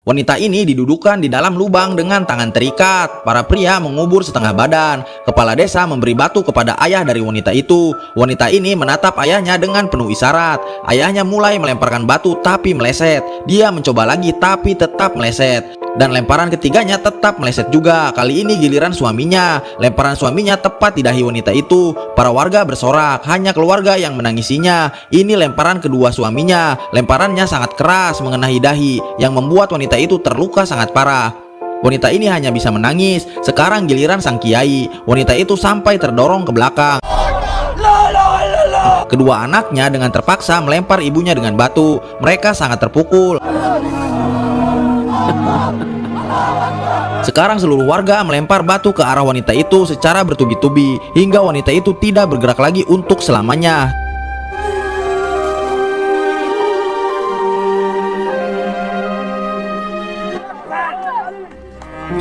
Wanita ini didudukan di dalam lubang dengan tangan terikat. Para pria mengubur setengah badan. Kepala desa memberi batu kepada ayah dari wanita itu. Wanita ini menatap ayahnya dengan penuh isyarat. Ayahnya mulai melemparkan batu tapi meleset. Dia mencoba lagi tapi tetap meleset. Dan lemparan ketiganya tetap meleset juga. Kali ini giliran suaminya. Lemparan suaminya tepat di dahi wanita itu. Para warga bersorak, hanya keluarga yang menangisinya. Ini lemparan kedua suaminya. Lemparannya sangat keras mengenai dahi, yang membuat wanita itu terluka sangat parah. Wanita ini hanya bisa menangis. Sekarang giliran sang kiai. Wanita itu sampai terdorong ke belakang. Kedua anaknya dengan terpaksa melempar ibunya dengan batu. Mereka sangat terpukul. Sekarang seluruh warga melempar batu ke arah wanita itu secara bertubi-tubi hingga wanita itu tidak bergerak lagi untuk selamanya.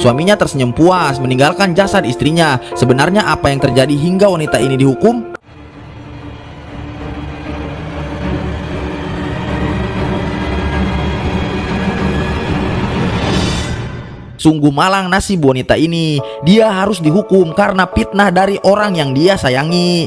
Suaminya tersenyum puas meninggalkan jasad istrinya. Sebenarnya apa yang terjadi hingga wanita ini dihukum? Sungguh malang nasib wanita ini. Dia harus dihukum karena fitnah dari orang yang dia sayangi.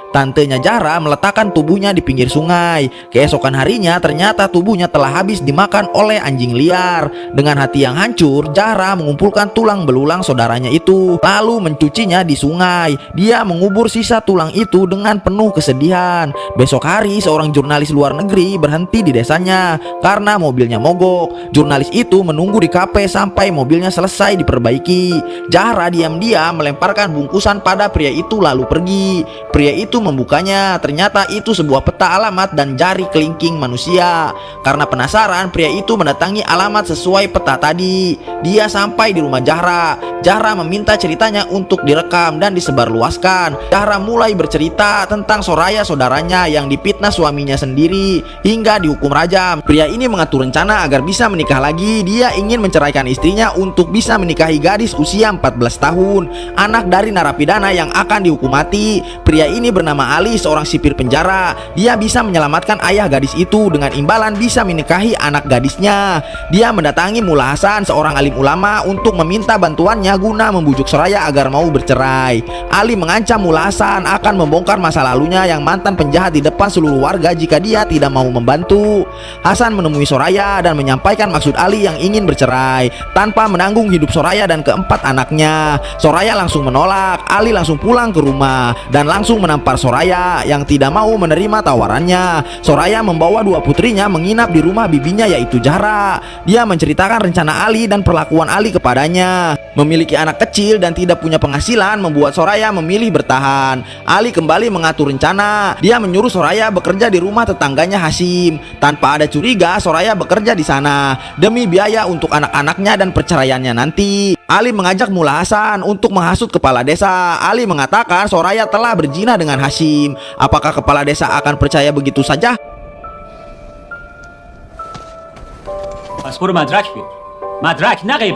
Tantenya Zahra meletakkan tubuhnya di pinggir sungai. Keesokan harinya ternyata tubuhnya telah habis dimakan oleh anjing liar. Dengan hati yang hancur, Zahra mengumpulkan tulang belulang saudaranya itu, lalu mencucinya di sungai. Dia mengubur sisa tulang itu dengan penuh kesedihan. Besok hari seorang jurnalis luar negeri berhenti di desanya karena mobilnya mogok. Jurnalis itu menunggu di kafe sampai mobilnya selesai diperbaiki. Zahra diam-diam melemparkan bungkusan pada pria itu lalu pergi. Pria itu membukanya, ternyata itu sebuah peta alamat dan jari kelingking manusia. Karena penasaran, pria itu mendatangi alamat sesuai peta tadi. Dia sampai di rumah Zahra. Zahra meminta ceritanya untuk direkam dan disebarluaskan. Zahra mulai bercerita tentang Soraya saudaranya yang difitnah suaminya sendiri hingga dihukum rajam. Pria ini mengatur rencana agar bisa menikah lagi. Dia ingin menceraikan istrinya untuk bisa menikahi gadis usia 14 tahun, anak dari narapidana yang akan dihukum mati. Pria ini bernama Ali, seorang sipir penjara. Dia bisa menyelamatkan ayah gadis itu dengan imbalan bisa menikahi anak gadisnya. Dia mendatangi Mullah Hasan, seorang alim ulama, untuk meminta bantuannya guna membujuk Soraya agar mau bercerai. Ali mengancam Mullah Hasan akan membongkar masa lalunya yang mantan penjahat di depan seluruh warga jika dia tidak mau membantu. Hasan menemui Soraya dan menyampaikan maksud Ali yang ingin bercerai tanpa menanggung hidup Soraya dan keempat anaknya. Soraya langsung menolak. Ali langsung pulang ke rumah dan langsung menampar Soraya yang tidak mau menerima tawarannya. Soraya membawa dua putrinya menginap di rumah bibinya yaitu Zahra. Dia menceritakan rencana Ali dan perlakuan Ali kepadanya. Memiliki anak kecil dan tidak punya penghasilan membuat Soraya memilih bertahan. Ali kembali mengatur rencana. Dia menyuruh Soraya bekerja di rumah tetangganya Hasim. Tanpa ada curiga, Soraya bekerja di sana demi biaya untuk anak-anaknya dan perceraiannya nanti. Ali mengajak Mullah Hasan untuk menghasut kepala desa. Ali mengatakan Soraya telah berzina dengan Hasim. Apakah kepala desa akan percaya begitu saja?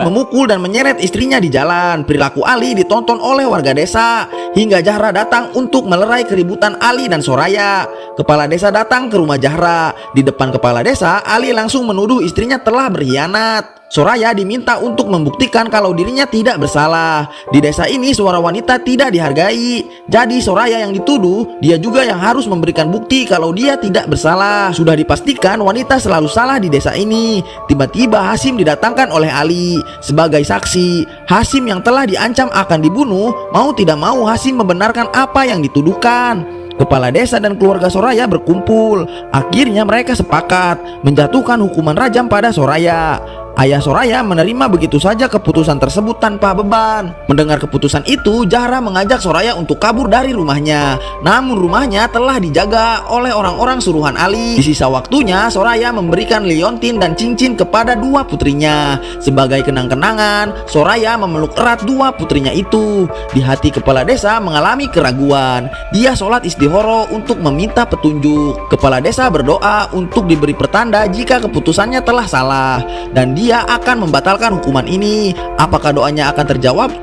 Memukul dan menyeret istrinya di jalan. Perilaku Ali ditonton oleh warga desa hingga Zahra datang untuk melerai keributan Ali dan Soraya. Kepala desa datang ke rumah Zahra. Di depan kepala desa, Ali langsung menuduh istrinya telah berkhianat. Soraya diminta untuk membuktikan kalau dirinya tidak bersalah. Di desa ini suara wanita tidak dihargai. Jadi Soraya yang dituduh, dia juga yang harus memberikan bukti kalau dia tidak bersalah. Sudah dipastikan wanita selalu salah di desa ini. Tiba-tiba Hasim didatangkan oleh Ali sebagai saksi. Hasim yang telah diancam akan dibunuh, mau tidak mau Hasim membenarkan apa yang dituduhkan. Kepala desa dan keluarga Soraya berkumpul. Akhirnya mereka sepakat menjatuhkan hukuman rajam pada Soraya. Ayah Soraya menerima begitu saja keputusan tersebut tanpa beban. Mendengar keputusan itu, Zahra mengajak Soraya untuk kabur dari rumahnya. Namun rumahnya telah dijaga oleh orang-orang suruhan Ali. Di sisa waktunya, Soraya memberikan liontin dan cincin kepada dua putrinya. Sebagai kenang-kenangan, Soraya memeluk erat dua putrinya itu. Di hati kepala desa mengalami keraguan. Dia sholat istihoro untuk meminta petunjuk. Kepala desa berdoa untuk diberi pertanda jika keputusannya telah salah, dan dia akan membatalkan hukuman ini. Apakah doanya akan terjawab?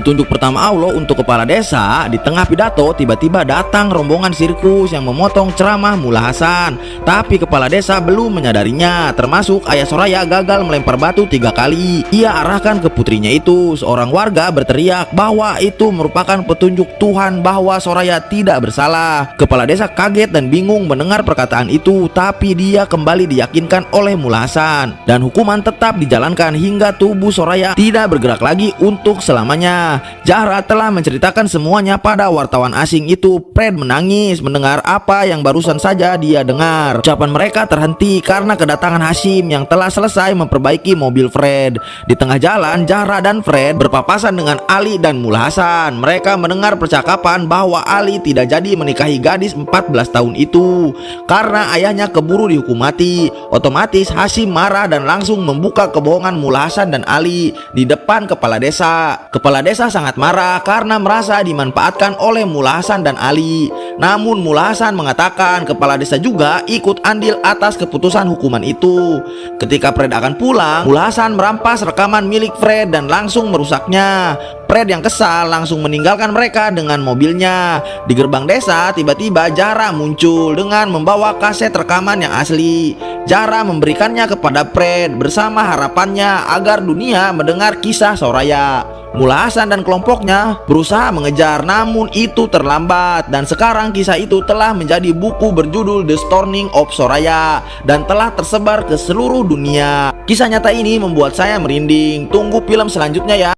Petunjuk pertama Allah untuk kepala desa, di tengah pidato tiba-tiba datang rombongan sirkus yang memotong ceramah Mullah Hasan. Tapi kepala desa belum menyadarinya, termasuk ayah Soraya gagal melempar batu 3 kali. Ia arahkan ke putrinya itu. Seorang warga berteriak bahwa itu merupakan petunjuk Tuhan bahwa Soraya tidak bersalah. Kepala desa kaget dan bingung mendengar perkataan itu, tapi dia kembali diyakinkan oleh Mullah Hasan dan hukuman tetap dijalankan hingga tubuh Soraya tidak bergerak lagi untuk selamanya. Zahra telah menceritakan semuanya pada wartawan asing itu. Fred menangis mendengar apa yang barusan saja dia dengar. Ucapan mereka terhenti karena kedatangan Hashim yang telah selesai memperbaiki mobil Fred. Di tengah jalan, Zahra dan Fred berpapasan dengan Ali dan Mullah Hasan. Mereka mendengar percakapan bahwa Ali tidak jadi menikahi gadis 14 tahun itu karena ayahnya keburu dihukum mati. Otomatis Hashim marah dan langsung membuka kebohongan Mullah Hasan dan Ali di depan kepala desa. Kepala desa sangat marah karena merasa dimanfaatkan oleh Mullah Hasan dan Ali. Namun Mullah Hasan mengatakan kepala desa juga ikut andil atas keputusan hukuman itu. Ketika Fred akan pulang, Mullah Hasan merampas rekaman milik Fred dan langsung merusaknya. Fred yang kesal langsung meninggalkan mereka dengan mobilnya. Di gerbang desa tiba-tiba Zahra muncul dengan membawa kaset rekaman yang asli. Zahra memberikannya kepada Fred bersama harapannya agar dunia mendengar kisah Soraya. Mullah Hasan dan kelompoknya berusaha mengejar, namun itu terlambat dan sekarang kisah itu telah menjadi buku berjudul The Stoning of Soraya dan telah tersebar ke seluruh dunia. Kisah nyata ini membuat saya merinding. Tunggu film selanjutnya ya.